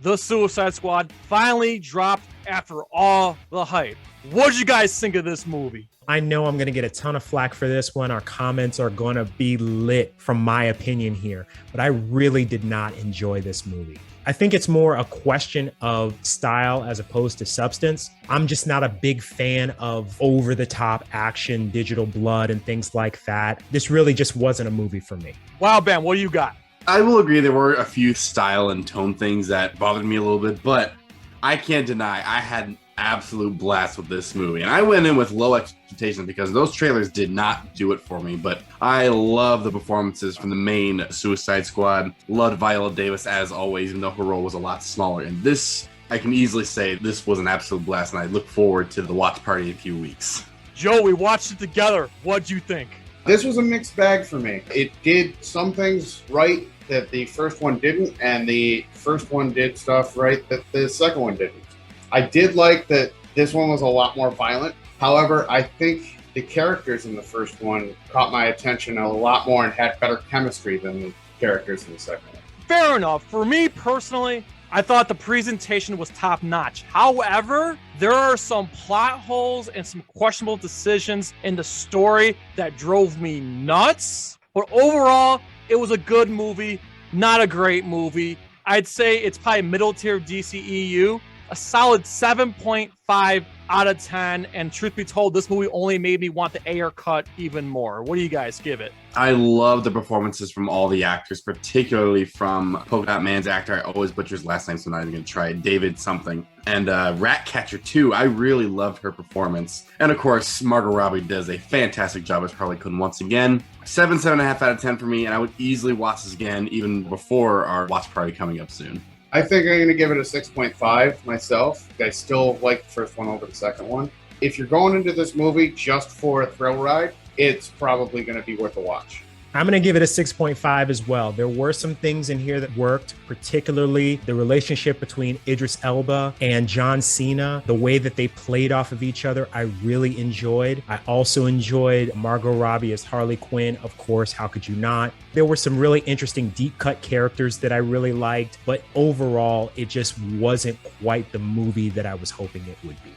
The Suicide Squad finally dropped after all the hype. What did you guys think of this movie? I know I'm going to get a ton of flack for this one. Our comments are going to be lit from my opinion here, but I really did not enjoy this movie. I think it's more a question of style as opposed to substance. I'm just not a big fan of over-the-top action, digital blood, and things like that. This really just wasn't a movie for me. Willdband, what do you got? I will agree there were a few style and tone things that bothered me a little bit, but I can't deny I had an absolute blast with this movie. And I went in with low expectations because those trailers did not do it for me, but I love the performances from the main Suicide Squad. Loved Viola Davis as always, even though her role was a lot smaller. And this, I can easily say this was an absolute blast, and I look forward to the watch party in a few weeks. Joe, we watched it together. What'd you think? This was a mixed bag for me. It did some things right that the first one didn't, and the first one did stuff right that the second one didn't. I did like that this one was a lot more violent. However, I think the characters in the first one caught my attention a lot more and had better chemistry than the characters in the second one. Fair enough. For me personally, I thought the presentation was top-notch. However, there are some plot holes and some questionable decisions in the story that drove me nuts. But overall, it was a good movie, not a great movie. I'd say it's probably middle tier DCEU, a solid 7.5 out of 10. And truth be told, this movie only made me want the Ayer cut even more. What do you guys give it? I love the performances from all the actors, particularly from Polka Dot Man's actor. I always butcher his last name, so I'm not even going to try it. David something. And Ratcatcher, too. I really loved her performance. And, of course, Margot Robbie does a fantastic job as Harley Quinn once again. 7.5 out of 10 for me, and I would easily watch this again even before our watch party coming up soon. I think I'm going to give it a 6.5 myself. I still like the first one over the second one. If you're going into this movie just for a thrill ride, it's probably going to be worth a watch. I'm going to give it a 6.5 as well. There were some things in here that worked, particularly the relationship between Idris Elba and John Cena. The way that they played off of each other, I really enjoyed. I also enjoyed Margot Robbie as Harley Quinn. Of course, how could you not? There were some really interesting deep cut characters that I really liked, but overall, it just wasn't quite the movie that I was hoping it would be.